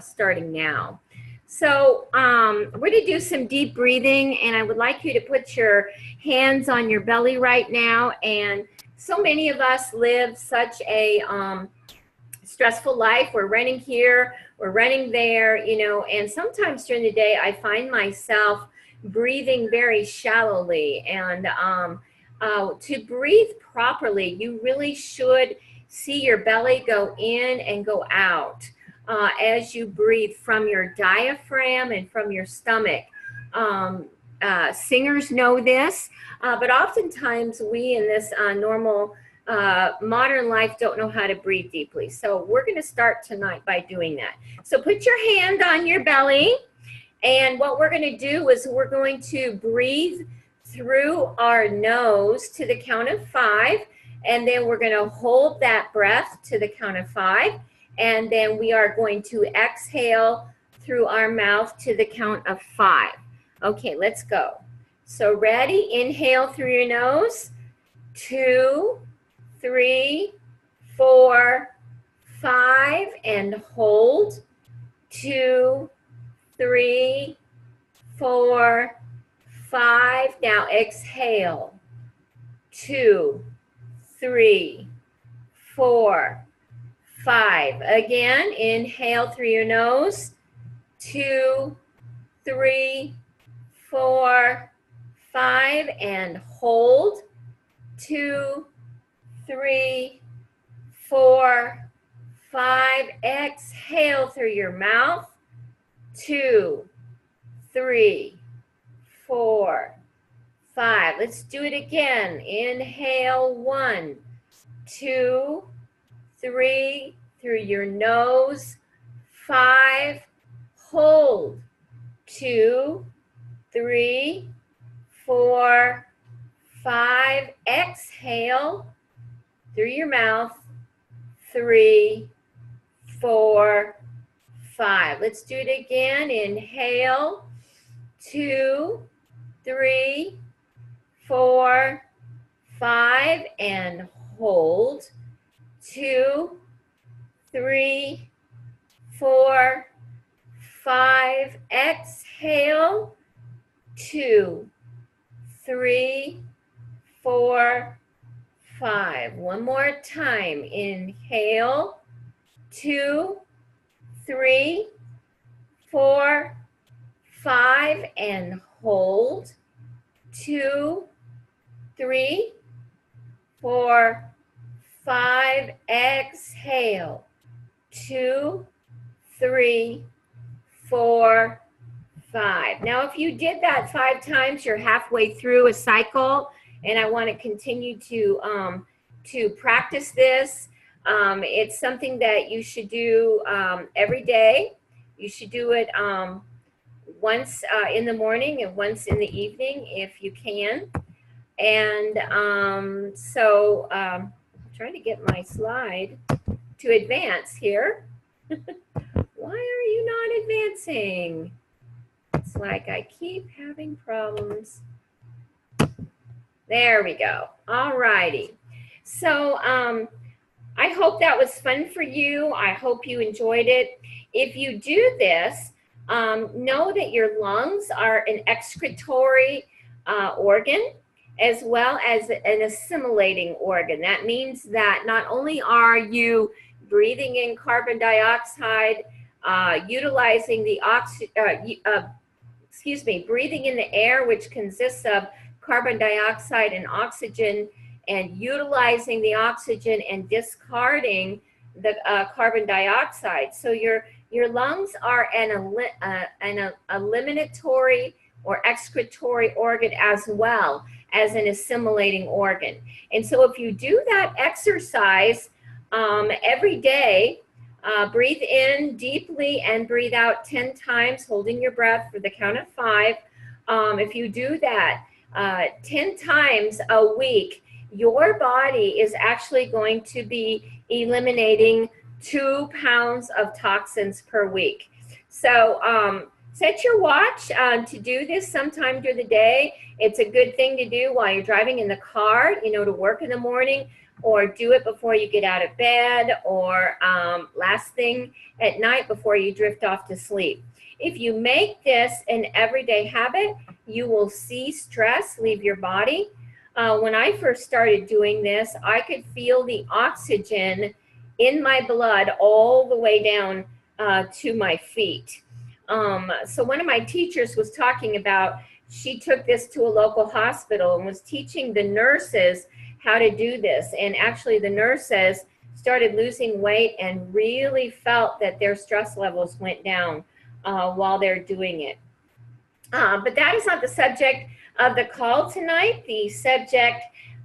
starting now. So we're going to do some deep breathing, and I would like you to put your hands on your belly right now. And so many of us live such a stressful life. We're running here, we're running there, you know, and sometimes during the day I find myself breathing very shallowly. And to breathe properly, you really should see your belly go in and go out as you breathe from your diaphragm and from your stomach. Singers know this, but oftentimes we in this normal modern life don't know how to breathe deeply. So we're going to start tonight by doing that. So put your hand on your belly, and what we're going to do is we're going to breathe through our nose to the count of 5, and then we're going to hold that breath to the count of 5, and then we are going to exhale through our mouth to the count of 5. Okay, let's go. So ready? Inhale through your nose. 2, 3, 4, 5, and hold. 2, 3, 4, 5. Now exhale. 2, 3, 4, 5. Again, inhale through your nose. 2, 3, 4, 5, and hold. 2, 3, 4, 5. Exhale through your mouth. 2, 3, 4, 5. Let's do it again. Inhale. 1, 2, 3 through your nose. 5. Hold. 2, 3, 4, 5. Exhale through your mouth. 3, 4, 5. Let's do it again. Inhale. 2, 3, 4, 5, and hold. 2, 3, 4, 5. Exhale. 2, 3, 4, 5. One more time. Inhale. 2, 3, 4, 5, and hold. 2, 3, 4, 5. Exhale. 2, 3, 4, 5. Now, if you did that 5 times, you're halfway through a cycle, and I want to continue to practice this. It's something that you should do every day. You should do it once in the morning and once in the evening if you can. And so I'm trying to get my slide to advance here. Why are you not advancing? It's like I keep having problems. There we go. All righty. So I hope that was fun for you. I hope you enjoyed it. If you do this, know that your lungs are an excretory organ as well as an assimilating organ. That means that not only are you breathing in carbon dioxide, utilizing the breathing in the air, which consists of carbon dioxide and oxygen, and utilizing the oxygen and discarding the carbon dioxide. So your lungs are an eliminatory or excretory organ as well as an assimilating organ. And so if you do that exercise every day, breathe in deeply and breathe out 10 times, holding your breath for the count of 5. If you do that 10 times a week, your body is actually going to be eliminating 2 pounds of toxins per week. So set your watch to do this sometime during the day. It's a good thing to do while you're driving in the car, you know, to work in the morning. or do it before you get out of bed, or last thing at night before you drift off to sleep. If you make this an everyday habit, you will see stress leave your body. When I first started doing this, I could feel the oxygen in my blood all the way down to my feet. So one of my teachers was talking about, she took this to a local hospital and was teaching the nurses how to do this. And actually the nurses started losing weight and really felt that their stress levels went down while they're doing it. But that is not the subject of the call tonight. The subject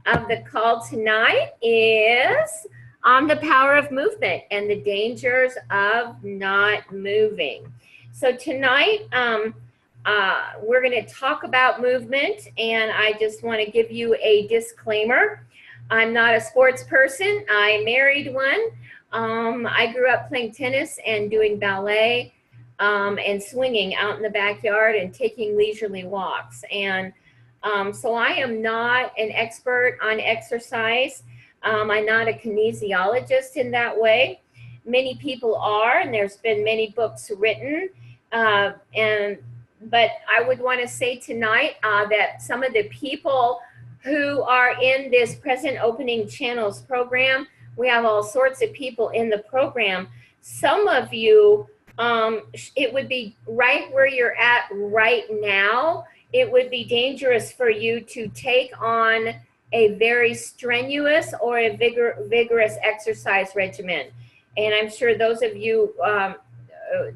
of the call tonight is on the power of movement and the dangers of not moving. So tonight, we're going to talk about movement, and I just want to give you a disclaimer. I'm not a sports person. I married one. I grew up playing tennis and doing ballet and swinging out in the backyard and taking leisurely walks. And so I am not an expert on exercise. I'm not a kinesiologist in that way. Many people are, and there's been many books written. But I would want to say tonight that some of the people who are in this Present Opening Channels program, we have all sorts of people in the program. Some of you, it would be right where you're at right now. It would be dangerous for you to take on a very strenuous or a vigorous exercise regimen. And I'm sure those of you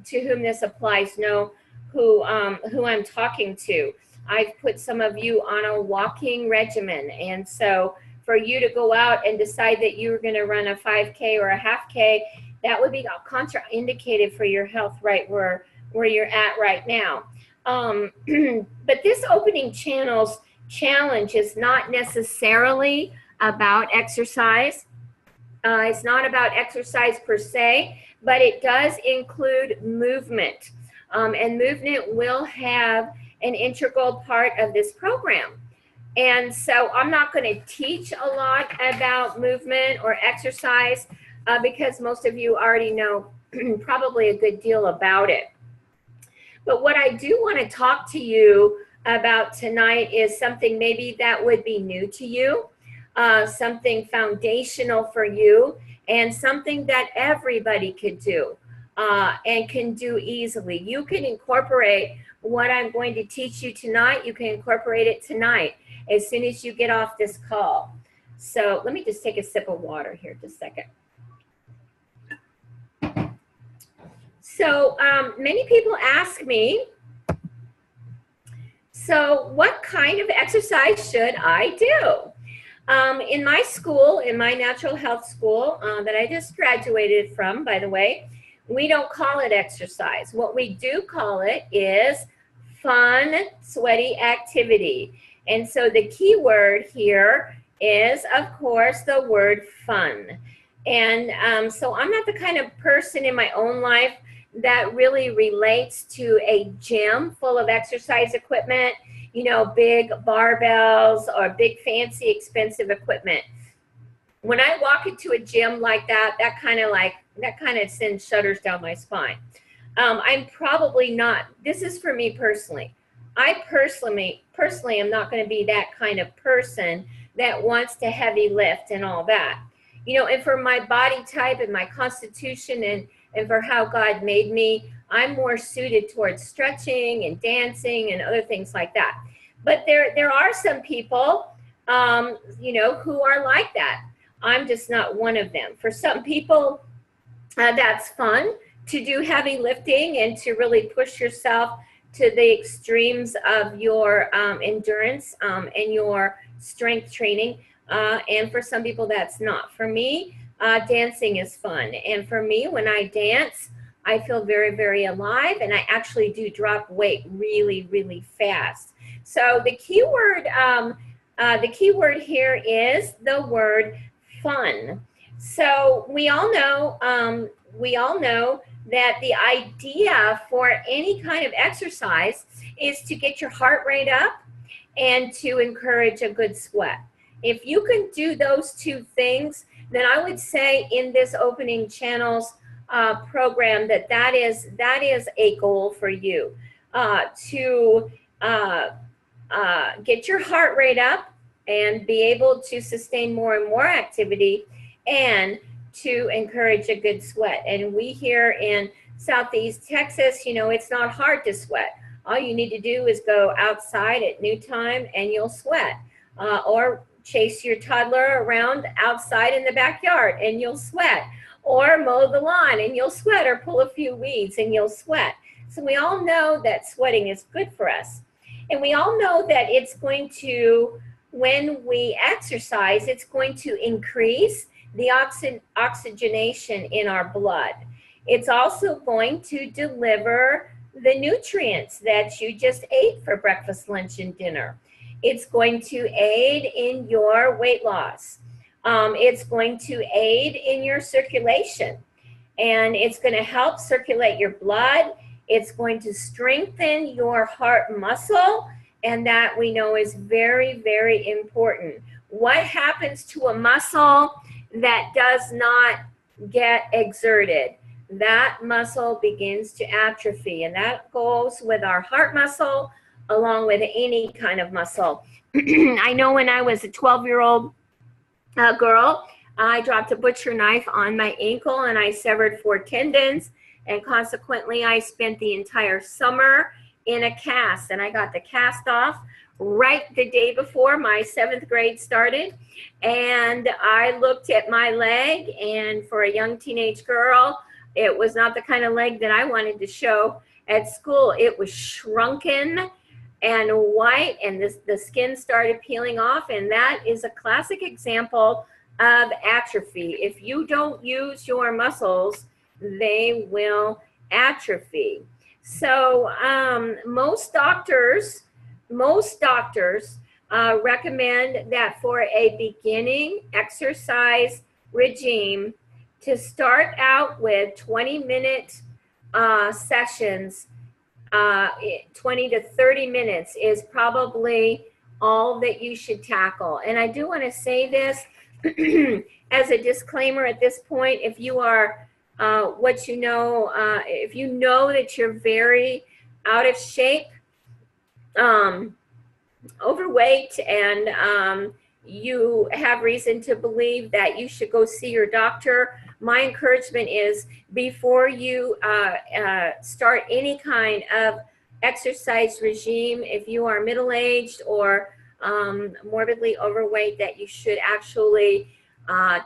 to whom this applies know who I'm talking to. I've put some of you on a walking regimen. And so for you to go out and decide that you're going to run a 5K or a half K, that would be contraindicated for your health right where you're at right now. But this Opening Channels challenge is not necessarily about exercise. It's not about exercise per se, but it does include movement. And movement will have an integral part of this program. And so I'm not going to teach a lot about movement or exercise because most of you already know probably a good deal about it. But what I do want to talk to you about tonight is something maybe that would be new to you, something foundational for you, and something that everybody could do and can do easily. You can incorporate what I'm going to teach you tonight. You can incorporate it tonight as soon as you get off this call. So let me just take a sip of water here just a second. So many people ask me, so what kind of exercise should I do? In my school, in my natural health school that I just graduated from, by the way, we don't call it exercise. What we do call it is fun, sweaty activity. And so the key word here is, of course, the word fun. And so I'm not the kind of person in my own life that really relates to a gym full of exercise equipment, you know, big barbells or big fancy expensive equipment. When I walk into a gym like that, that kind of sends shudders down my spine. I'm probably not, this is for me personally. I personally am not going to be that kind of person that wants to heavy lift and all that. You know, and for my body type and my constitution and for how God made me, I'm more suited towards stretching and dancing and other things like that. But there are some people, you know, who are like that. I'm just not one of them. For some people, that's fun to do heavy lifting and to really push yourself to the extremes of your endurance and your strength training. And for some people, that's not. For me, dancing is fun. And for me, when I dance, I feel very, very alive, and I actually do drop weight really, really fast. So the key word here is the word fun. So we all know that the idea for any kind of exercise is to get your heart rate up and to encourage a good sweat. If you can do those two things, then I would say in this opening channels program that is a goal for you to get your heart rate up and be able to sustain more and more activity, and to encourage a good sweat. And we here in Southeast Texas, you know, it's not hard to sweat. All you need to do is go outside at noon time and you'll sweat, or chase your toddler around outside in the backyard and you'll sweat, or mow the lawn and you'll sweat, or pull a few weeds and you'll sweat. So we all know that sweating is good for us. And we all know that it's going to, when we exercise, it's going to increase the oxygenation in our blood. It's also going to deliver the nutrients that you just ate for breakfast, lunch, and dinner. It's going to aid in your weight loss. It's going to aid in your circulation, and it's going to help circulate your blood. It's going to strengthen your heart muscle, and that we know is very, very important. What happens to a muscle that does not get exerted? That muscle begins to atrophy, and that goes with our heart muscle along with any kind of muscle. I know when I was a 12-year-old girl, I dropped a butcher knife on my ankle and I severed 4 tendons, and consequently I spent the entire summer in a cast, and I got the cast off right the day before my 7th grade started. And I looked at my leg, and for a young teenage girl, it was not the kind of leg that I wanted to show at school. It was shrunken and white, and the skin started peeling off, and that is a classic example of atrophy. If you don't use your muscles, they will atrophy. So most doctors recommend that for a beginning exercise regime, to start out with 20-minute sessions. 20 to 30 minutes is probably all that you should tackle. And I do want to say this as a disclaimer at this point. If you are if you know that you're very out of shape, overweight, and you have reason to believe that you should go see your doctor, my encouragement is, before you start any kind of exercise regime, if you are middle-aged or morbidly overweight, that you should actually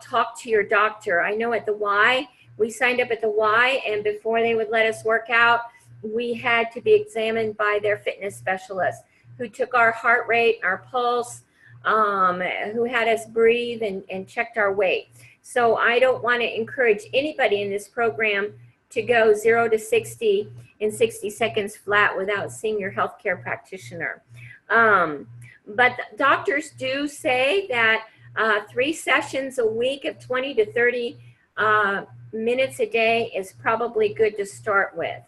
talk to your doctor. I know at the Y, we signed up at the Y, and before they would let us work out, we had to be examined by their fitness specialist, who took our heart rate, our pulse, who had us breathe and checked our weight. So I don't want to encourage anybody in this program to go 0 to 60 in 60 seconds flat without seeing your healthcare practitioner. But doctors do say that 3 sessions a week of 20 to 30 minutes a day is probably good to start with.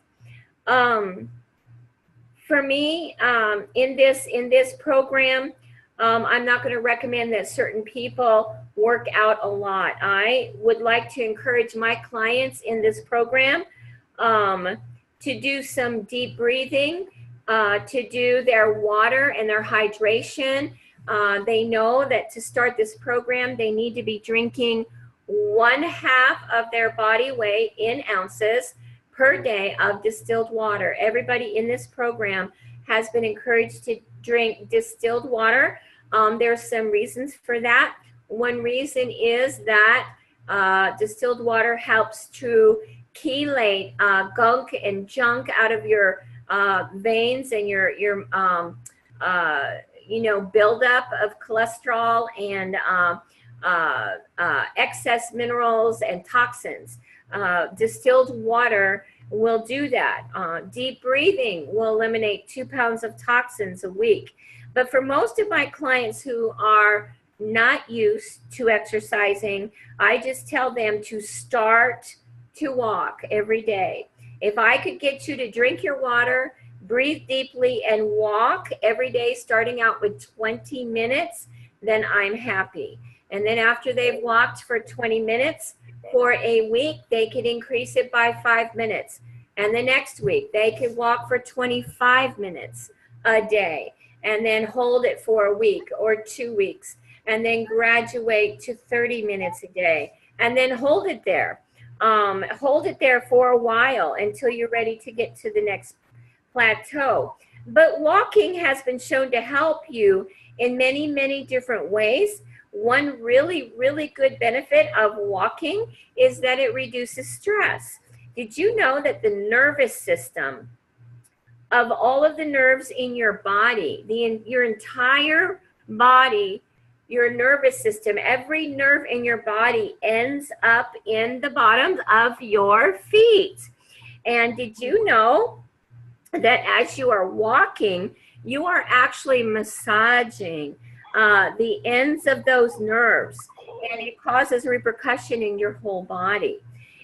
For me, in this program, I'm not going to recommend that certain people work out a lot. I would like to encourage my clients in this program to do some deep breathing, to do their water and their hydration. They know that to start this program, they need to be drinking 1/2 of their body weight in ounces per day of distilled water. Everybody in this program has been encouraged to drink distilled water. There's some reasons for that. One reason is that distilled water helps to chelate gunk and junk out of your veins and your buildup of cholesterol and excess minerals and toxins. Distilled water will do that. Deep breathing will eliminate 2 pounds of toxins a week. But for most of my clients who are not used to exercising, I just tell them to start to walk every day. If I could get you to drink your water, breathe deeply, and walk every day, starting out with 20 minutes, then I'm happy. And then after they've walked for 20 minutes for a week, they could increase it by 5 minutes. And the next week, they could walk for 25 minutes a day and then hold it for a week or 2 weeks and then graduate to 30 minutes a day and then hold it there. Hold it there for a while until you're ready to get to the next plateau. But walking has been shown to help you in many, many different ways. One really, really good benefit of walking is that it reduces stress. Did you know that the nervous system, of all of the nerves in your body, your entire body, your nervous system, every nerve in your body ends up in the bottom of your feet? And did you know that as you are walking, you are actually massaging the ends of those nerves, and it causes repercussion in your whole body.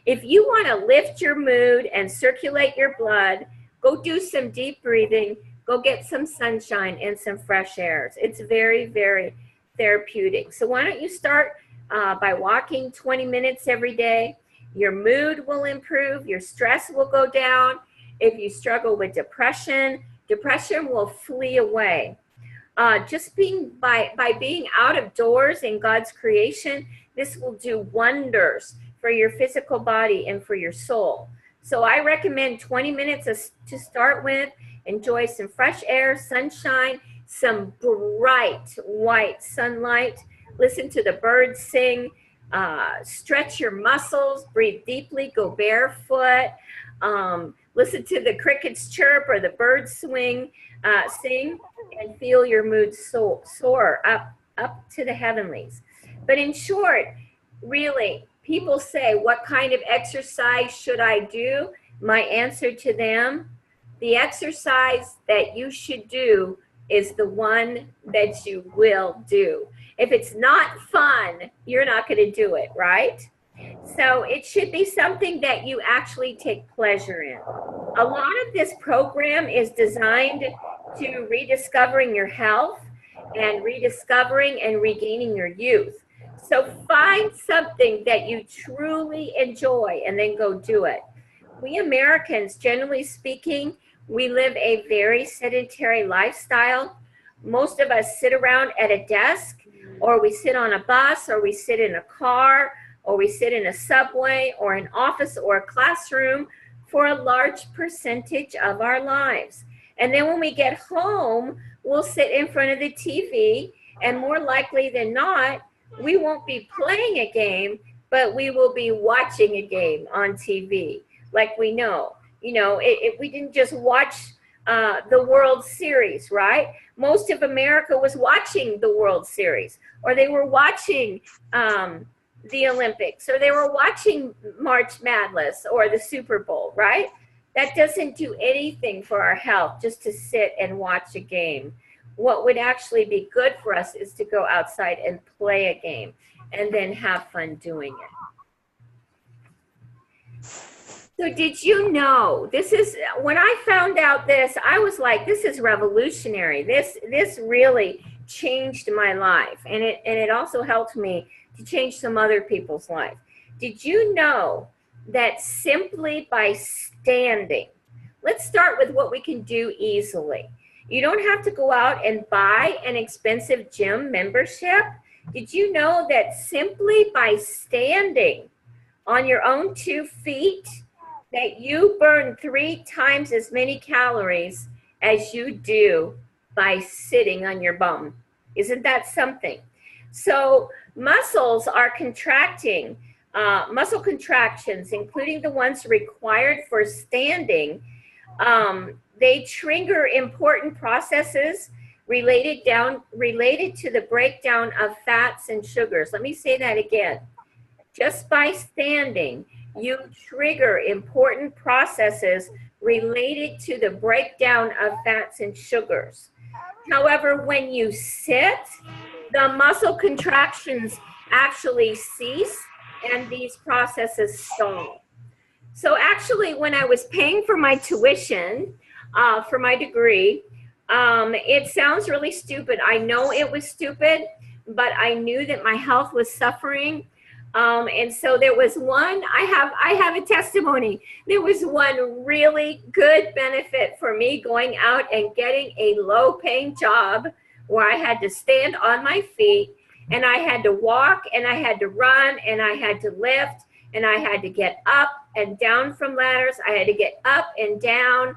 If you want to lift your mood and circulate your blood, go do some deep breathing, go get some sunshine and some fresh air. It's very, very therapeutic. So why don't you start by walking 20 minutes every day? Your mood will improve, your stress will go down. If you struggle with depression, depression will flee away. Just by being out of doors in God's creation, this will do wonders for your physical body and for your soul. So I recommend 20 minutes to start with. Enjoy some fresh air, sunshine, some bright white sunlight. Listen to the birds sing. Stretch your muscles. Breathe deeply. Go barefoot. Listen to the crickets chirp or the birds sing, and feel your mood soar up to the heavenlies. But in short, really, people say, what kind of exercise should I do? My answer to them, the exercise that you should do is the one that you will do. If it's not fun, you're not going to do it, right? So it should be something that you actually take pleasure in. A lot of this program is designed to rediscovering your health and rediscovering and regaining your youth. So find something that you truly enjoy and then go do it. We Americans, generally speaking, we live a very sedentary lifestyle. Most of us sit around at a desk, or we sit on a bus, or we sit in a car, or we sit in a subway or an office or a classroom for a large percentage of our lives. And then when we get home, we'll sit in front of the TV, and more likely than not, we won't be playing a game, but we will be watching a game on TV. Like we know, we didn't just watch the World Series, right? Most of America was watching the World Series, or they were watching the Olympics, or they were watching March Madness or the Super Bowl, right? That doesn't do anything for our health, just to sit and watch a game. What would actually be good for us is to go outside and play a game and then have fun doing it. So did you know, when I found out this, I was like, this is revolutionary. This really changed my life. And it also helped me to change some other people's life. Did you know that simply by standing, let's start with what we can do easily. You don't have to go out and buy an expensive gym membership. Did you know that simply by standing on your own 2 feet, that you burn 3 times as many calories as you do by sitting on your bum? Isn't that something? So muscles are contracting, muscle contractions, including the ones required for standing, they trigger important processes related to the breakdown of fats and sugars. Let me say that again. Just by standing, you trigger important processes related to the breakdown of fats and sugars. However, when you sit, the muscle contractions actually cease and these processes stall. So actually, when I was paying for my tuition, for my degree, it sounds really stupid. I know it was stupid, but I knew that my health was suffering. And so there was one, I have a testimony. There was one really good benefit for me going out and getting a low paying job where I had to stand on my feet and I had to walk and I had to run and I had to lift and I had to get up and down from ladders. I had to get up and down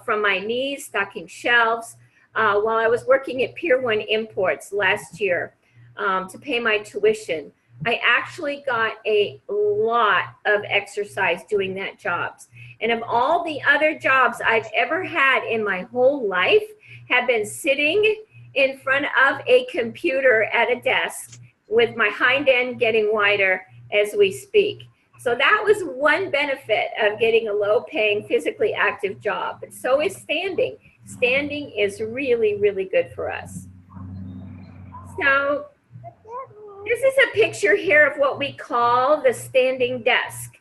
from my knees, stocking shelves, while I was working at Pier 1 Imports last year to pay my tuition. I actually got a lot of exercise doing that jobs. And of all the other jobs I've ever had in my whole life have been sitting in front of a computer at a desk with my hind end getting wider as we speak. So that was one benefit of getting a low paying, physically active job. But so is standing. Standing is really, really good for us. So this is a picture here of what we call the standing desk.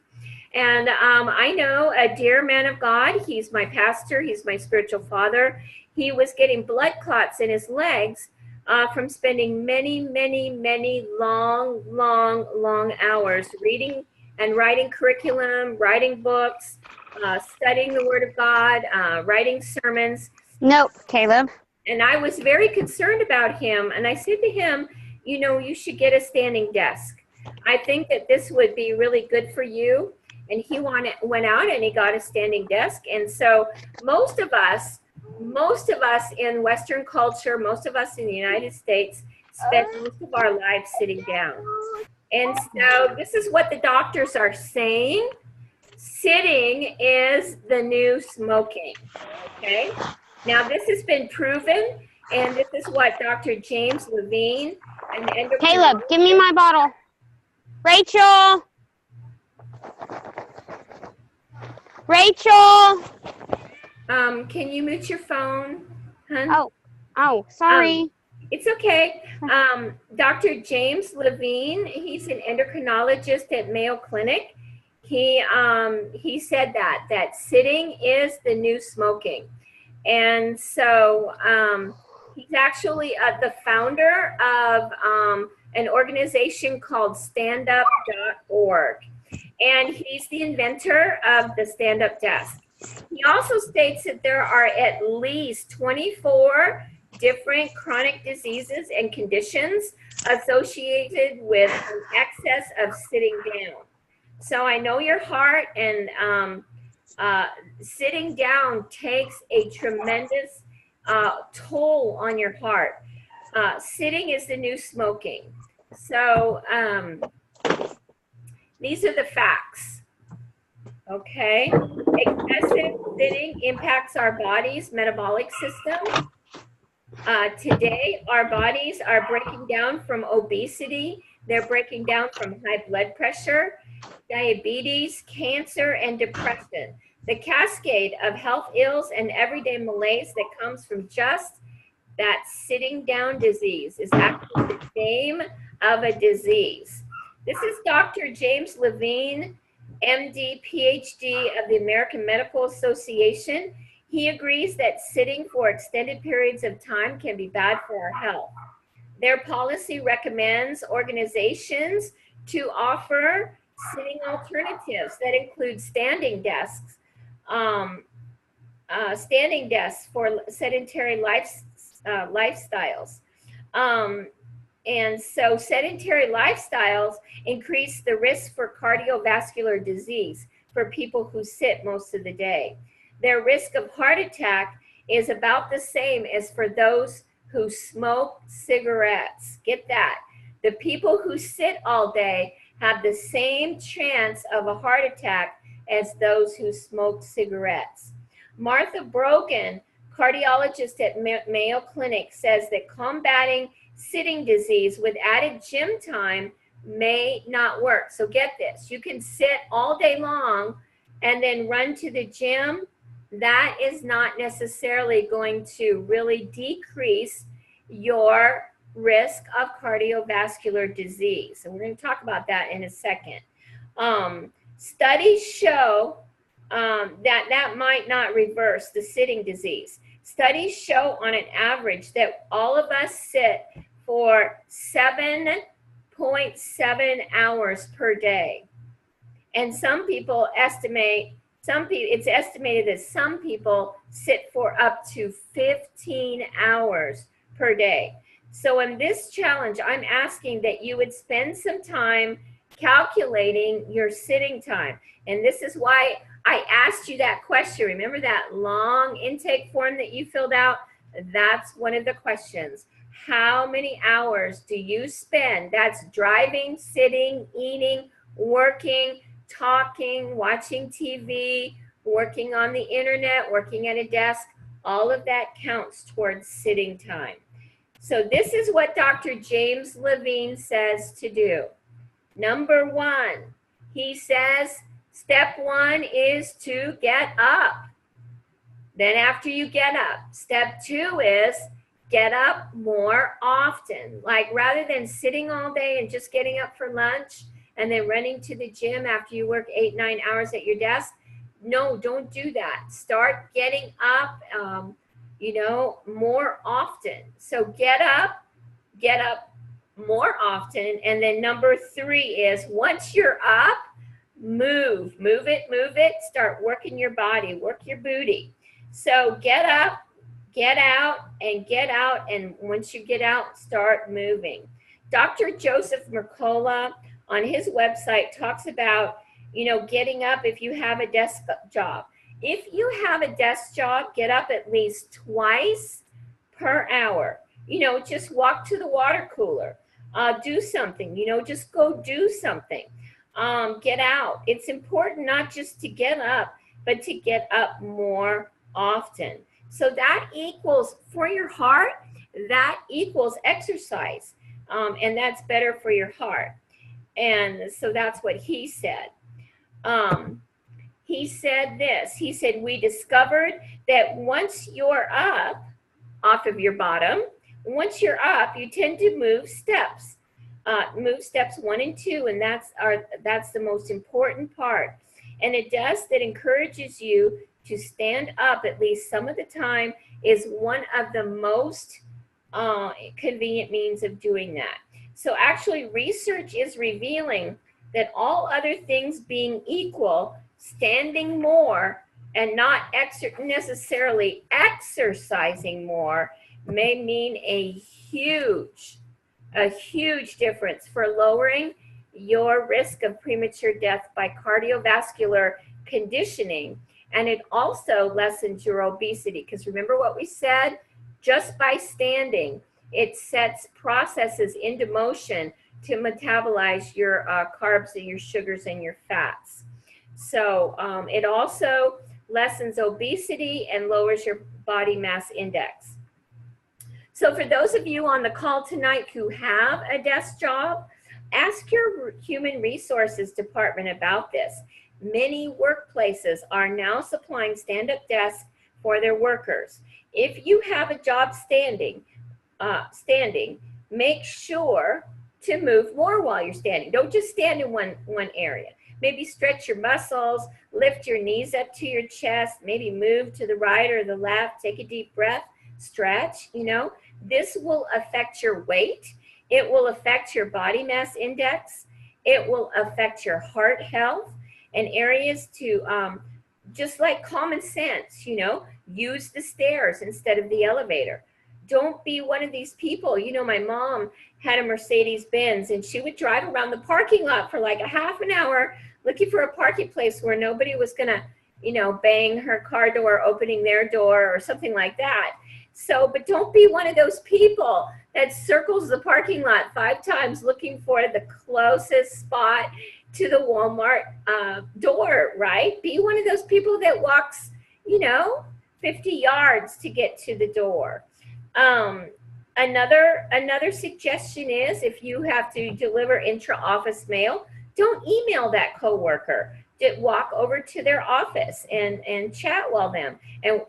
And I know a dear man of God. He's my pastor. He's my spiritual father. He was getting blood clots in his legs from spending many, many, many long hours reading and writing curriculum, writing books, studying the Word of God, writing sermons. Nope, Caleb. And I was very concerned about him. And I said to him, you know, you should get a standing desk. I think that this would be really good for you. And he went out and he got a standing desk. And so most of us in Western culture, most of us in the United States spend most of our lives sitting down. And so this is what the doctors are saying. Sitting is the new smoking, okay? Now this has been proven, and this is what Dr. James Levine and Caleb, give me my bottle. Rachel! Rachel! Can you mute your phone, hun? Oh, sorry. It's okay. Dr. James Levine, he's an endocrinologist at Mayo Clinic. He said that sitting is the new smoking. And so he's actually the founder of an organization called standup.org. And he's the inventor of the stand-up desk. He also states that there are at least 24 different chronic diseases and conditions associated with an excess of sitting down. So I know your heart, and sitting down takes a tremendous toll on your heart. Sitting is the new smoking. So these are the facts. Okay, excessive sitting impacts our body's metabolic system. Today, our bodies are breaking down from obesity. They're breaking down from high blood pressure, diabetes, cancer, and depression. The cascade of health ills and everyday malaise that comes from just that sitting down disease is actually the name of a disease. This is Dr. James Levine, MD, PhD of the American Medical Association. He agrees that sitting for extended periods of time can be bad for our health. Their policy recommends organizations to offer sitting alternatives that include standing desks for sedentary lifestyles. And so sedentary lifestyles increase the risk for cardiovascular disease for people who sit most of the day. Their risk of heart attack is about the same as for those who smoke cigarettes. Get that. The people who sit all day have the same chance of a heart attack as those who smoke cigarettes. Martha Brogan, cardiologist at Mayo Clinic, says that combating sitting disease with added gym time may not work. So get this, you can sit all day long and then run to the gym. That is not necessarily going to really decrease your risk of cardiovascular disease. And we're going to talk about that in a second. Studies show that might not reverse the sitting disease. Studies show on an average that all of us sit for 7.7 hours per day. And some people estimate, it's estimated that some people sit for up to 15 hours per day. So in this challenge, I'm asking that you would spend some time calculating your sitting time. And this is why I asked you that question. Remember that long intake form that you filled out? That's one of the questions. How many hours do you spend? That's driving, sitting, eating, working, talking, watching TV, working on the internet, working at a desk. All of that counts towards sitting time. So this is what Dr. James Levine says to do. Number one, he says, step one is to get up. Then after you get up, step two is get up more often. Like rather than sitting all day and just getting up for lunch and then running to the gym after you work 8-9 hours at your desk, no, don't do that. Start getting up, more often. So get up more often. And then number three is once you're up, move it, start working your body, work your booty. So get up, get out, and get out. And once you get out, start moving. Dr. Joseph Mercola on his website talks about, getting up if you have a desk job. If you have a desk job, get up at least twice per hour. Just walk to the water cooler. Do something, just go do something. Get out. It's important not just to get up, but to get up more often. So that equals, for your heart, that equals exercise. And that's better for your heart. And so that's what he said. He said this. He said, we discovered that once you're up off of your bottom, once you're up, you tend to move steps. Move steps 1 and 2, and that's the most important part. And a desk that encourages you to stand up at least some of the time is one of the most convenient means of doing that. So actually, research is revealing that all other things being equal, standing more and not necessarily exercising more may mean a huge difference for lowering your risk of premature death by cardiovascular conditioning. And it also lessens your obesity, because remember what we said, just by standing, it sets processes into motion to metabolize your carbs and your sugars and your fats. So it also lessens obesity and lowers your body mass index. So for those of you on the call tonight who have a desk job, ask your human resources department about this. Many workplaces are now supplying stand-up desks for their workers. If you have a job standing, make sure to move more while you're standing. Don't just stand in one area. Maybe stretch your muscles, lift your knees up to your chest, maybe move to the right or the left, take a deep breath, stretch, This will affect your weight. It will affect your body mass index. It will affect your heart health and areas to, just like common sense, use the stairs instead of the elevator. Don't be one of these people. My mom had a Mercedes Benz and she would drive around the parking lot for like a half an hour looking for a parking place where nobody was gonna, bang her car door, opening their door or something like that. So, but don't be one of those people that circles the parking lot 5 times looking for the closest spot to the Walmart door, right? Be one of those people that walks, 50 yards to get to the door. Another suggestion is if you have to deliver intra-office mail, don't email that coworker. Walk over to their office and chat with them. And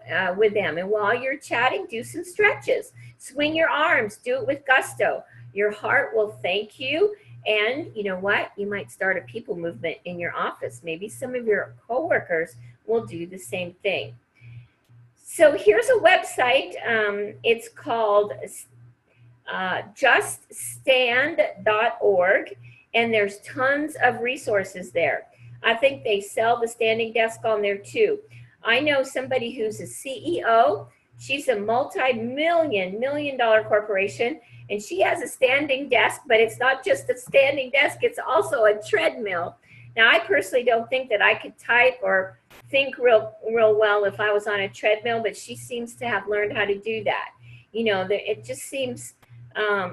while you're chatting, do some stretches. Swing your arms. Do it with gusto. Your heart will thank you. And you know what? You might start a people movement in your office. Maybe some of your coworkers will do the same thing. So here's a website. It's called juststand.org, and there's tons of resources there. I think they sell the standing desk on there too. I know somebody who's a CEO. She's a multi-million dollar corporation, and she has a standing desk, but it's not just a standing desk, it's also a treadmill. Now, I personally don't think that I could type or think real well if I was on a treadmill, but she seems to have learned how to do that. You know, it just seems,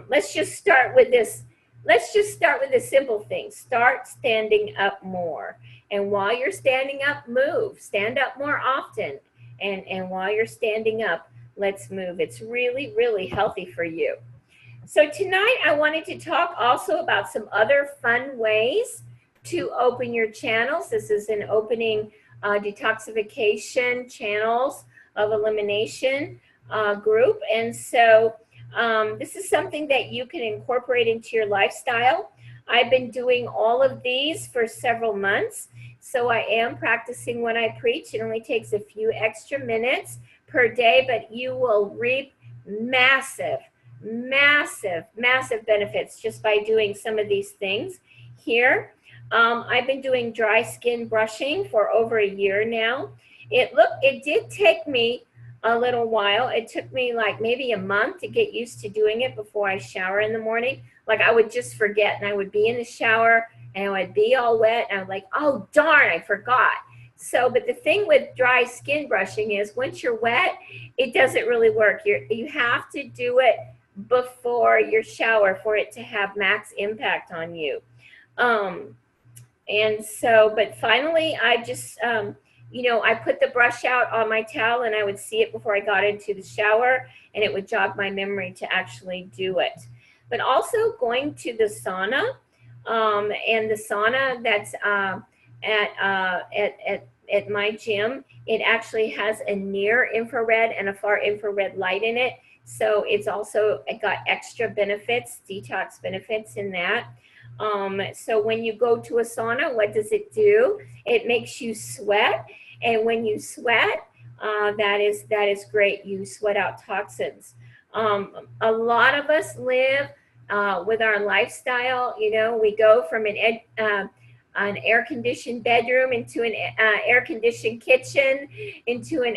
let's just start with this. Let's just start with a simple thing. Start standing up more. And while you're standing up, move. Stand up more often. And while you're standing up, let's move. It's really, really healthy for you. So tonight I wanted to talk also about some other fun ways to open your channels. This is an opening detoxification channels of elimination group. And so this is something that you can incorporate into your lifestyle. I've been doing all of these for several months. So I am practicing what I preach. It only takes a few extra minutes per day, but you will reap massive benefits just by doing some of these things here. I've been doing dry skin brushing for over a year now. It did take me a little while. It took me like maybe a month to get used to doing it before I shower in the morning. Like I would just forget, and I would be in the shower and I would be all wet and I'm like, oh darn, I forgot. So, but the thing with dry skin brushing is once you're wet, it doesn't really work. You have to do it before your shower for it to have max impact on you. And so, but finally I just, you know, I put the brush out on my towel and I would see it before I got into the shower, and it would jog my memory to actually do it. But also going to the sauna, and the sauna that's at my gym, it actually has a near infrared and a far infrared light in it. So it got extra benefits, detox benefits in that. So when you go to a sauna, what does it do? It makes you sweat. And when you sweat, that is great. You sweat out toxins. A lot of us live with our lifestyle. You know, we go from an air-conditioned bedroom into an air-conditioned kitchen, into an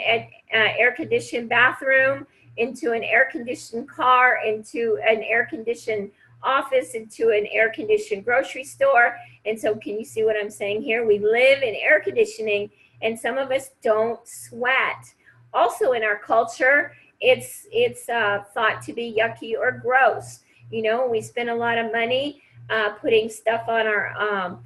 air-conditioned bathroom, into an air-conditioned car, into an air-conditioned office, into an air-conditioned grocery store. And so can you see what I'm saying here? We live in air conditioning, and some of us don't sweat. Also in our culture, it's thought to be yucky or gross. You know, we spend a lot of money putting stuff on our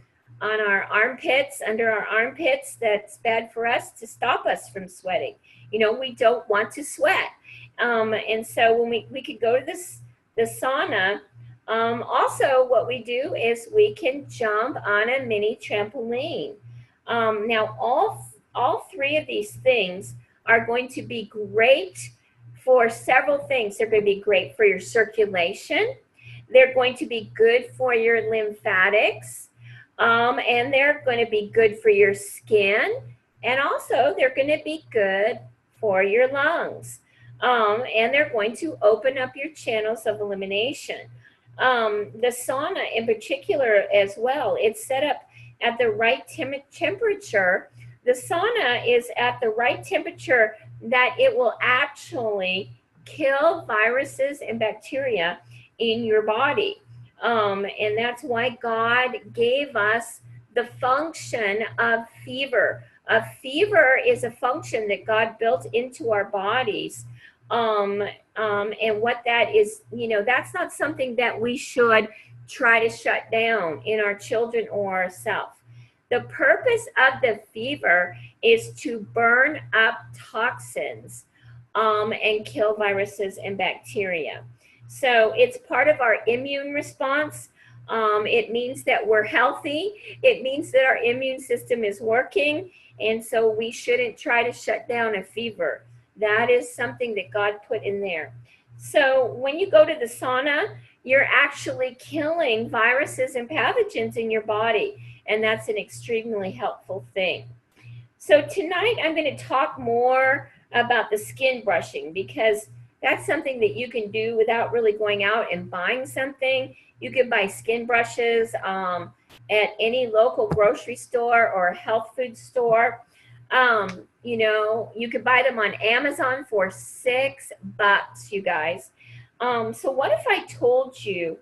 armpits, under our armpits, that's bad for us to stop us from sweating. You know, we don't want to sweat. And so when we could go to the sauna, also what we do is we can jump on a mini trampoline. Now all three of these things are going to be great for several things. They're going to be great for your circulation. They're going to be good for your lymphatics. And they're going to be good for your skin. And also they're going to be good for your lungs. And they're going to open up your channels of elimination. The sauna in particular as well, it's set up at the right temperature. The sauna is at the right temperature that it will actually kill viruses and bacteria in your body. And that's why God gave us the function of fever. A fever is a function that God built into our bodies. And what that is, you know, that's not something that we should try to shut down in our children or ourselves. The purpose of the fever is to burn up toxins and kill viruses and bacteria. So it's part of our immune response. It means that we're healthy. It means that our immune system is working. And so we shouldn't try to shut down a fever. That is something that God put in there. So when you go to the sauna, you're actually killing viruses and pathogens in your body. And that's an extremely helpful thing. So tonight I'm going to talk more about the skin brushing, because That's something that you can do without really going out and buying something. You can buy skin brushes at any local grocery store or health food store. You know, you could buy them on Amazon for $6, you guys. So what if I told you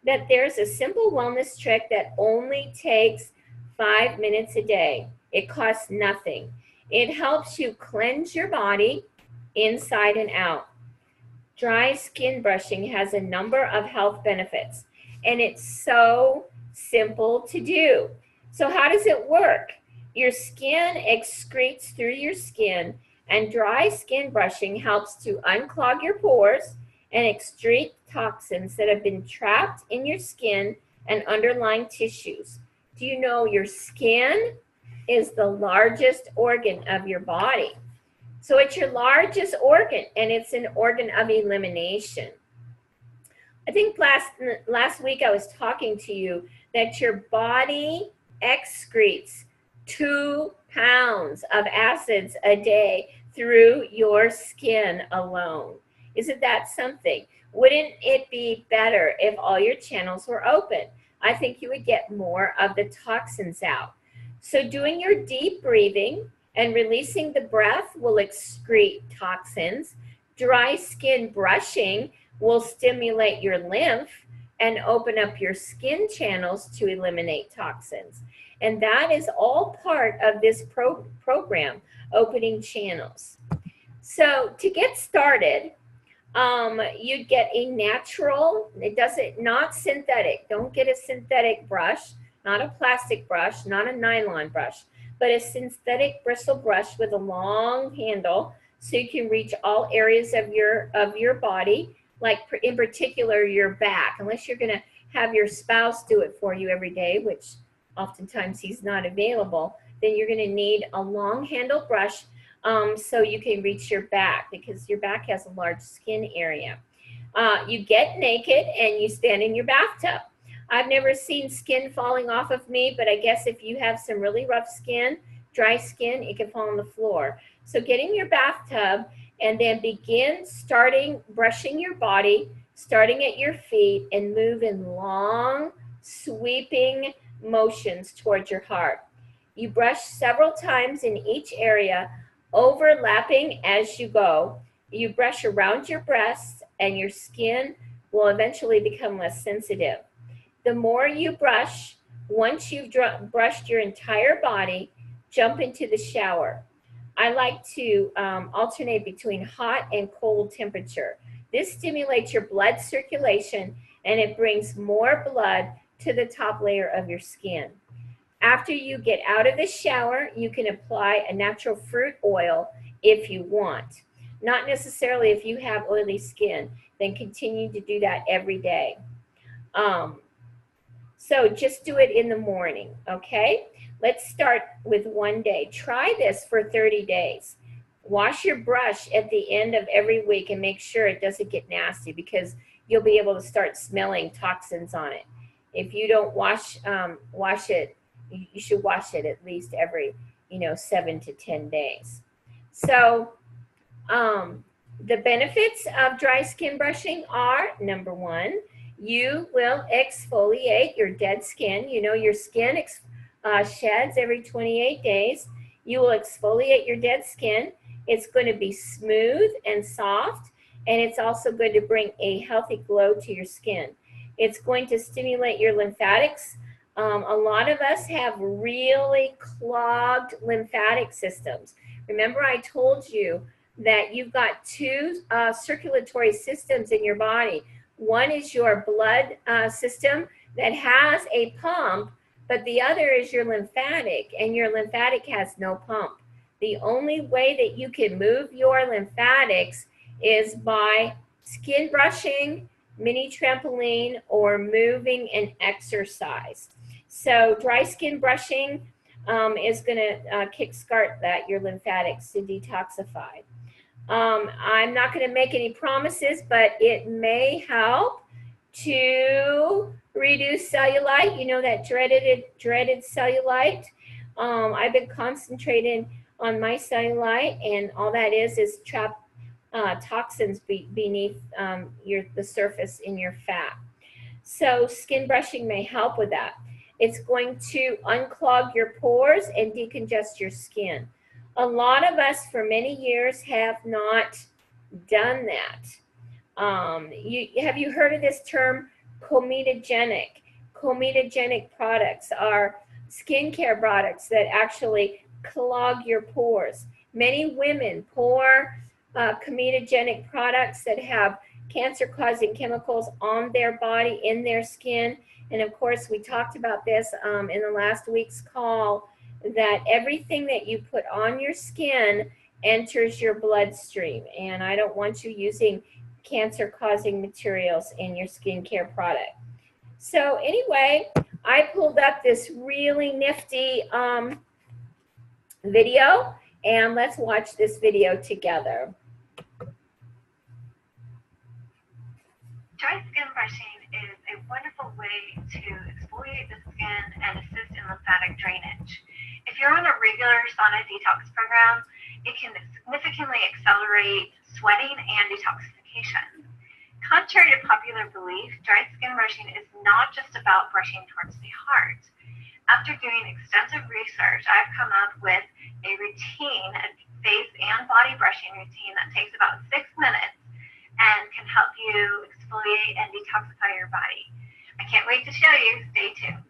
that there's a simple wellness trick that only takes 5 minutes a day? It costs nothing. It helps you cleanse your body inside and out. Dry skin brushing has a number of health benefits, and it's so simple to do. So how does it work? Your skin excretes through your skin, and dry skin brushing helps to unclog your pores and extract toxins that have been trapped in your skin and underlying tissues. Do you know your skin is the largest organ of your body? So it's your largest organ, and it's an organ of elimination. I think last week I was talking to you that your body excretes 2 pounds of acids a day through your skin alone. Isn't that something? Wouldn't it be better if all your channels were open? I think you would get more of the toxins out. So doing your deep breathing and releasing the breath will excrete toxins. Dry skin brushing will stimulate your lymph and open up your skin channels to eliminate toxins. And that is all part of this program, opening channels. So to get started, you'd get a natural, not synthetic. Don't get a synthetic brush, not a plastic brush, not a nylon brush, but a synthetic bristle brush with a long handle so you can reach all areas of your body, like in particular your back, unless you're going to have your spouse do it for you every day, which oftentimes he's not available. Then you're going to need a long handle brush so you can reach your back, because your back has a large skin area. You get naked and you stand in your bathtub. I've never seen skin falling off of me, but I guess if you have some really rough skin, dry skin, it can fall on the floor. So get in your bathtub and then begin brushing your body, starting at your feet, and move in long, sweeping motions towards your heart. You brush several times in each area, overlapping as you go. You brush around your breasts, and your skin will eventually become less sensitive. The more you brush, once you've brushed your entire body, jump into the shower. I like to alternate between hot and cold temperature. This stimulates your blood circulation, and it brings more blood to the top layer of your skin. After you get out of the shower, you can apply a natural fruit oil if you want. Not necessarily if you have oily skin, then continue to do that every day. So just do it in the morning, okay? Let's start with one day. Try this for 30 days. Wash your brush at the end of every week and make sure it doesn't get nasty, because you'll be able to start smelling toxins on it. If you don't wash it, you should wash it at least every 7 to 10 days. So the benefits of dry skin brushing are, number one, you will exfoliate your dead skin. You know, your skin sheds every 28 days. You will exfoliate your dead skin. It's going to be smooth and soft, and it's also going to bring a healthy glow to your skin. It's going to stimulate your lymphatics. A lot of us have really clogged lymphatic systems. Remember, I told you that you've got two circulatory systems in your body. One is your blood system that has a pump, but the other is your lymphatic, and your lymphatic has no pump. The only way that you can move your lymphatics is by skin brushing, mini trampoline, or moving and exercise. So dry skin brushing is going to kickstart your lymphatics to detoxify. I'm not going to make any promises, but it may help to reduce cellulite. You know, that dreaded cellulite. I've been concentrating on my cellulite, and all that is trapped toxins beneath the surface in your fat. So skin brushing may help with that. It's going to unclog your pores and decongest your skin. A lot of us for many years have not done that. Have you heard of this term, comedogenic? Comedogenic products are skincare products that actually clog your pores. Many women pour comedogenic products that have cancer-causing chemicals on their body, in their skin. And of course, we talked about this in the last week's call, that everything that you put on your skin enters your bloodstream. And I don't want you using cancer-causing materials in your skincare product. So anyway, I pulled up this really nifty video, and let's watch this video together. Dry skin brushing is a wonderful way to exfoliate the skin and assist in lymphatic drainage. If you're on a regular sauna detox program, it can significantly accelerate sweating and detoxification. Contrary to popular belief, dry skin brushing is not just about brushing towards the heart. After doing extensive research, I've come up with a routine, a face and body brushing routine that takes about 6 minutes and can help you exfoliate and detoxify your body. I can't wait to show you. Stay tuned.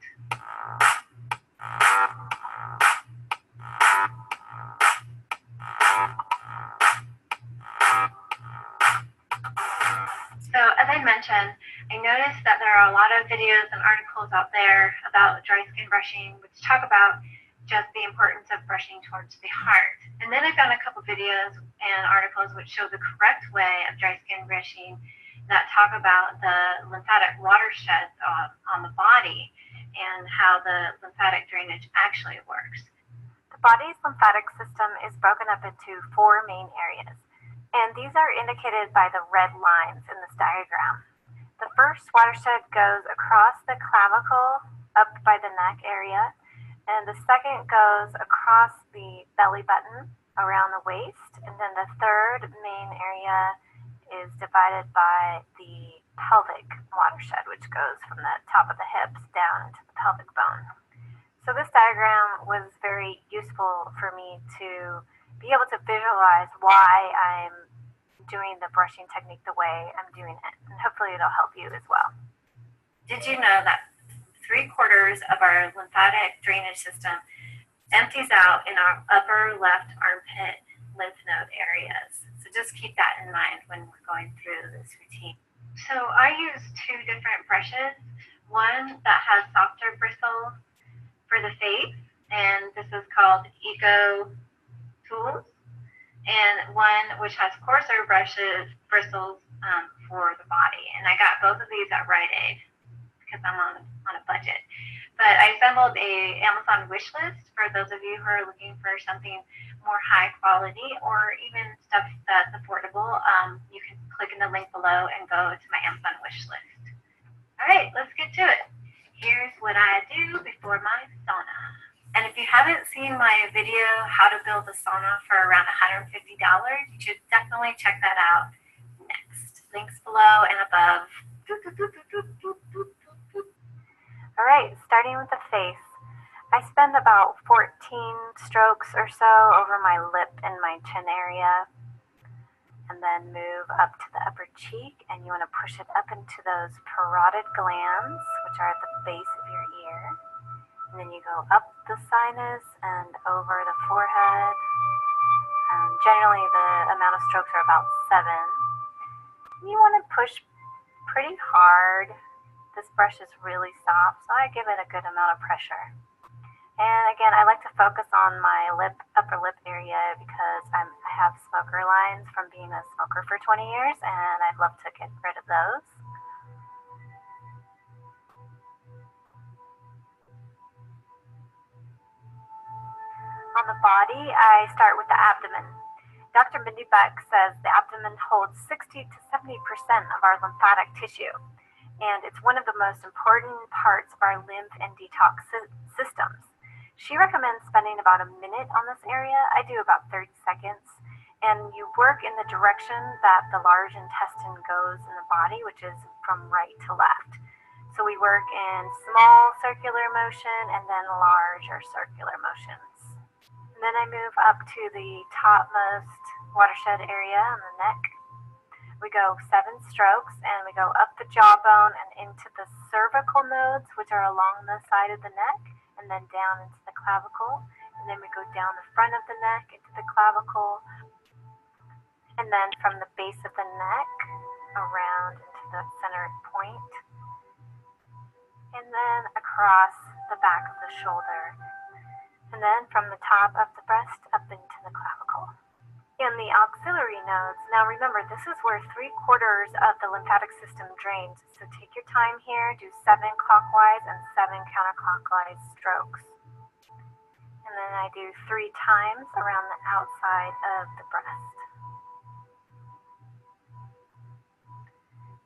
So as I mentioned, I noticed that there are a lot of videos and articles out there about dry skin brushing, which talk about just the importance of brushing towards the heart. And then I found a couple videos and articles which show the correct way of dry skin brushing that talk about the lymphatic watersheds on the body and how the lymphatic drainage actually works. The body's lymphatic system is broken up into 4 main areas, and these are indicated by the red lines in this diagram. The first watershed goes across the clavicle up by the neck area, and the second goes across the belly button around the waist, and then the third main area is divided by the pelvic watershed, which goes from the top of the hips down to the pelvic bone. So this diagram was very useful for me to be able to visualize why I'm doing the brushing technique the way I'm doing it, and hopefully it'll help you as well. Did you know that 3/4 of our lymphatic drainage system empties out in our upper left armpit lymph node areas? So just keep that in mind when we're going through this routine. So I use 2 different brushes, one that has softer bristles for the face, and this is called Eco Tools, and one which has coarser bristles for the body. And I got both of these at Rite Aid because I'm on a budget. But I assembled a Amazon wish list for those of you who are looking for something more high quality or even stuff that's affordable. You can click in the link below and go to my Amazon wish list. All right, let's get to it. Here's what I do before my sauna. And if you haven't seen my video, How to Build a Sauna for around $150, you should definitely check that out next. Links below and above. All right, starting with the face. I spend about 14 strokes or so over my lip and my chin area, and then move up to the upper cheek, and you want to push it up into those parotid glands, which are at the base of your ear. And then you go up the sinus and over the forehead. Generally, the amount of strokes are about 7. You want to push pretty hard. This brush is really soft, so I give it a good amount of pressure. And again, I like to focus on my upper lip area because I have smoker lines from being a smoker for 20 years, and I'd love to get rid of those. On the body, I start with the abdomen. Dr. Beck says the abdomen holds 60 to 70% of our lymphatic tissue, and it's one of the most important parts of our lymph and detox systems. She recommends spending about a minute on this area. I do about 30 seconds, And you work in the direction that the large intestine goes in the body, which is from right to left. So we work in small circular motion and then larger circular motions. And then I move up to the topmost watershed area on the neck. We go 7 strokes and we go up the jawbone and into the cervical nodes, which are along the side of the neck, and then down into the clavicle. And then we go down the front of the neck into the clavicle, and then from the base of the neck around into the center point, and then across the back of the shoulder, and then from the top of the breast up into the clavicle. In the auxiliary nodes, now remember, this is where 3/4 of the lymphatic system drains, so take your time here, do 7 clockwise and 7 counterclockwise strokes. And then I do 3 times around the outside of the breast.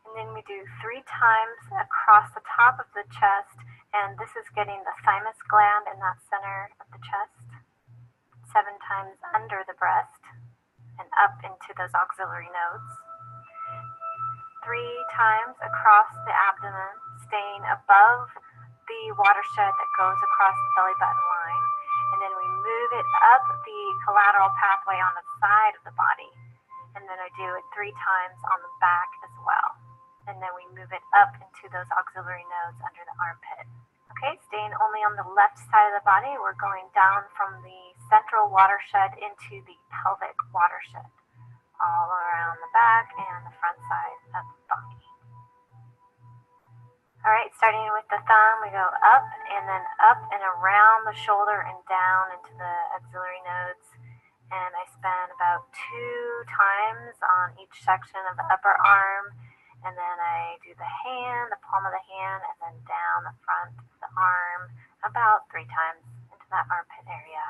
And then we do 3 times across the top of the chest, and this is getting the thymus gland in that center of the chest. 7 times under the breast and up into those auxiliary nodes. 3 times across the abdomen, staying above the watershed that goes across the belly button line. And then we move it up the collateral pathway on the side of the body. And then I do it 3 times on the back as well. And then we move it up into those auxiliary nodes under the armpit. Okay, staying only on the left side of the body, we're going down from the central watershed into the pelvic watershed, all around the back and the front side of the body. All right, starting with the thumb, we go up and then up and around the shoulder and down into the auxiliary nodes. And I spend about 2 times on each section of the upper arm. And then I do the hand, the palm of the hand, and then down the front of the arm about 3 times into that armpit area.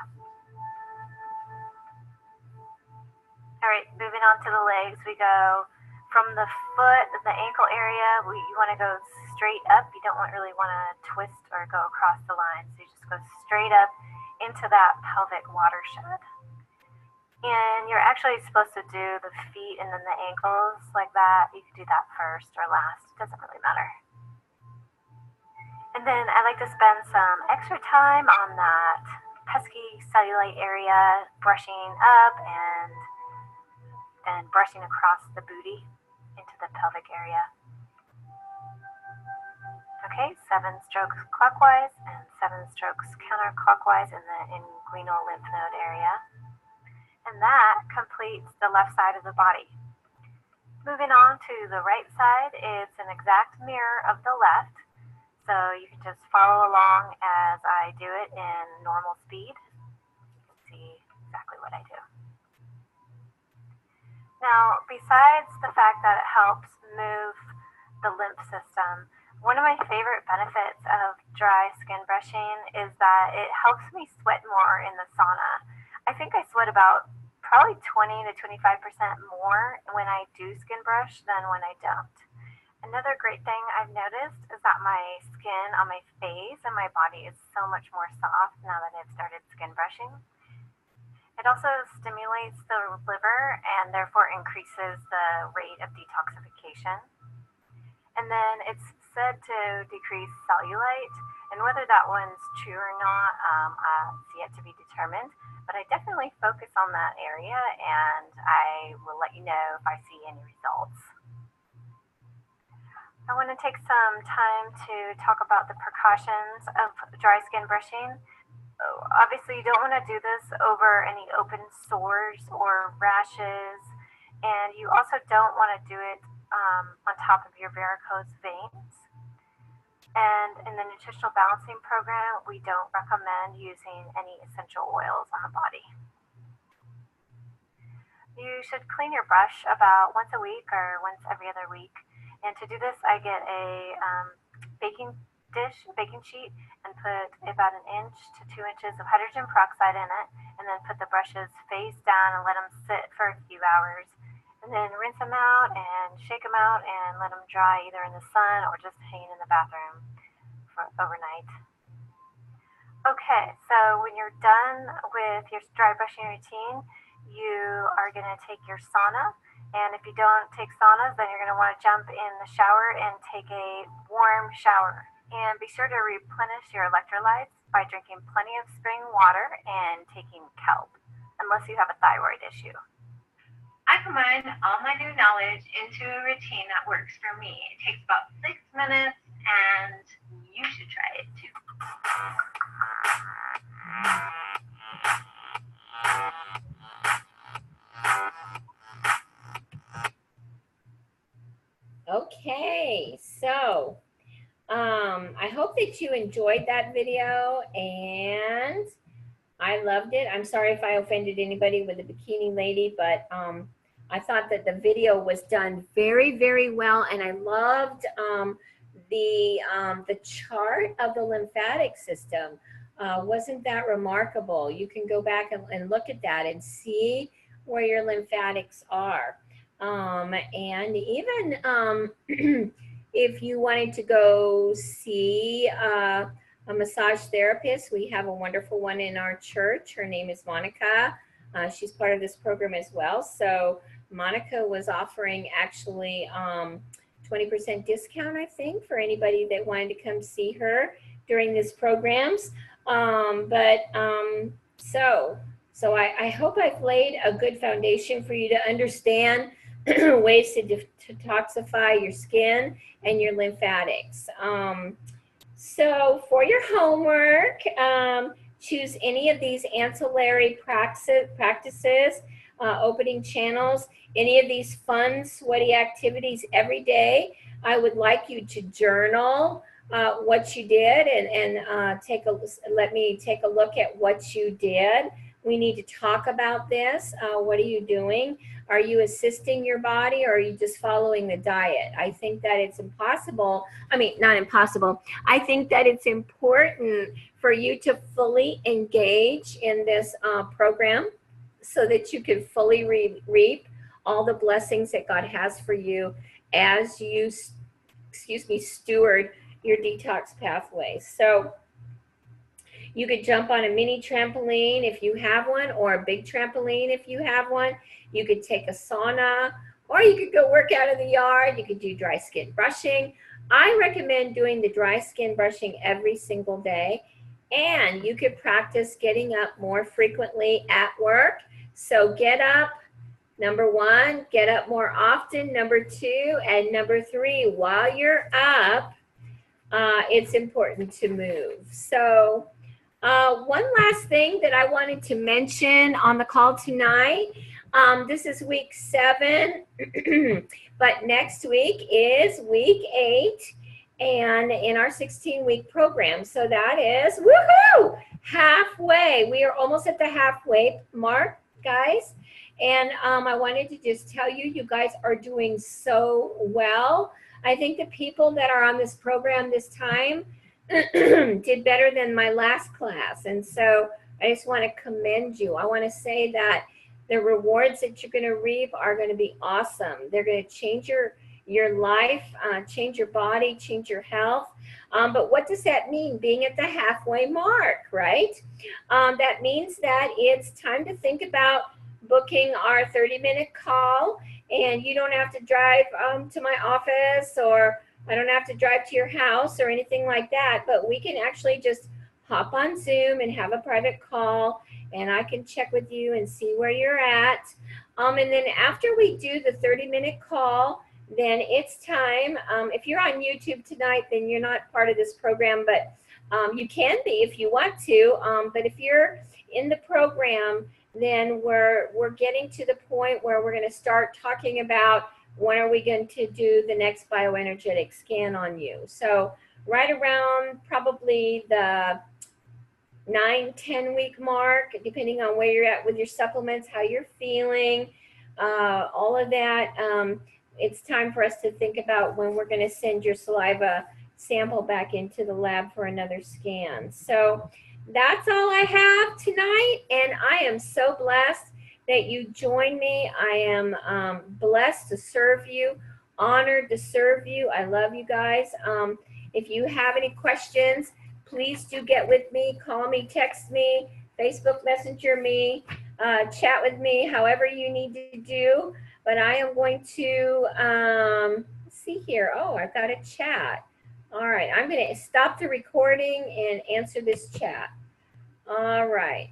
All right, moving on to the legs, we go from the foot, the ankle area, you want to go straight up. You don't really want to twist or go across the line. So you just go straight up into that pelvic watershed. And you're actually supposed to do the feet and then the ankles like that. You can do that first or last. It doesn't really matter. And then I like to spend some extra time on that pesky cellulite area, brushing up and then brushing across the booty into the pelvic area. Okay, 7 strokes clockwise and 7 strokes counterclockwise in the inguinal lymph node area. And that completes the left side of the body. Moving on to the right side, it's an exact mirror of the left. So you can just follow along as I do it in normal speed. You can see exactly what I do. Now, besides the fact that it helps move the lymph system, one of my favorite benefits of dry skin brushing is that it helps me sweat more in the sauna. I think I sweat about probably 20 to 25% more when I do skin brush than when I don't. Another great thing I've noticed is that my skin on my face and my body is so much more soft now that I've started skin brushing. It also stimulates the liver and therefore increases the rate of detoxification. And then it's said to decrease cellulite, and whether that one's true or not, it's yet to be determined. But I definitely focus on that area, and I will let you know if I see any results. I want to take some time to talk about the precautions of dry skin brushing. Obviously, you don't want to do this over any open sores or rashes, and you also don't want to do it on top of your varicose veins. And in the nutritional balancing program, we don't recommend using any essential oils on the body. You should clean your brush about once a week or once every other week. And to do this, I get a baking sheet, and put about 1 to 2 inches of hydrogen peroxide in it, and then put the brushes face down and let them sit for a few hours. And then rinse them out and shake them out and let them dry either in the sun or just hang in the bathroom for overnight. Okay, so when you're done with your dry brushing routine, you are going to take your sauna. And if you don't take saunas, then you're going to want to jump in the shower and take a warm shower. And be sure to replenish your electrolytes by drinking plenty of spring water and taking kelp, unless you have a thyroid issue. I combine all my new knowledge into a routine that works for me. It takes about 6 minutes, and you should try it too. Okay, so I hope that you enjoyed that video, and I loved it. I'm sorry if I offended anybody with the bikini lady, but I thought that the video was done very, very well, and I loved the chart of the lymphatic system. Wasn't that remarkable? You can go back and look at that and see where your lymphatics are. And even if you wanted to go see a massage therapist, we have a wonderful one in our church. Her name is Monica. She's part of this program as well. So Monica was offering actually 20% discount, I think, for anybody that wanted to come see her during this programs. So I hope I've laid a good foundation for you to understand ways to detoxify your skin and your lymphatics. So for your homework, choose any of these ancillary practices, opening channels, any of these fun, sweaty activities every day. I would like you to journal what you did and let me take a look at what you did. We need to talk about this. What are you doing? Are you assisting your body, or are you just following the diet? I think that it's impossible. I mean, not impossible. I think that it's important for you to fully engage in this program so that you can fully reap all the blessings that God has for you as you, steward your detox pathway. So you could jump on a mini trampoline if you have one, or a big trampoline if you have one. You could take a sauna, or you could go work out in the yard. You could do dry skin brushing. I recommend doing the dry skin brushing every single day. And you could practice getting up more frequently at work. So get up, number 1, get up more often, number 2, and number 3, while you're up, it's important to move. So one last thing that I wanted to mention on the call tonight, this is week 7, but next week is week 8, and in our 16-week program. So that is, woohoo, halfway. We are almost at the halfway mark, guys. And I wanted to just tell you, you guys are doing so well. I think the people that are on this program this time did better than my last class. And so I just want to commend you. I want to say that the rewards that you're going to reap are going to be awesome. They're going to change your life, change your body, change your health. But what does that mean, being at the halfway mark, right? That means that it's time to think about booking our 30-minute call, and you don't have to drive to my office, or I don't have to drive to your house or anything like that, but we can actually just hop on Zoom and have a private call, and I can check with you and see where you're at. And then after we do the 30-minute call, then it's time. If you're on YouTube tonight, then you're not part of this program, but you can be if you want to. But if you're in the program, then we're getting to the point where we're going to start talking about when are we going to do the next bioenergetic scan on you. So right around probably the 9-10 week mark, depending on where you're at with your supplements, how you're feeling, all of that. It's time for us to think about when we're going to send your saliva sample back into the lab for another scan. So that's all I have tonight, and I am so blessed that you joined me. I am blessed to serve you, honored to serve you. I love you guys. If you have any questions, please do get with me. Call me, text me, Facebook Messenger me. chat with me however you need to do. But I am going to, let's see here. Oh, I've got a chat. All right, I'm going to stop the recording and answer this chat. All right.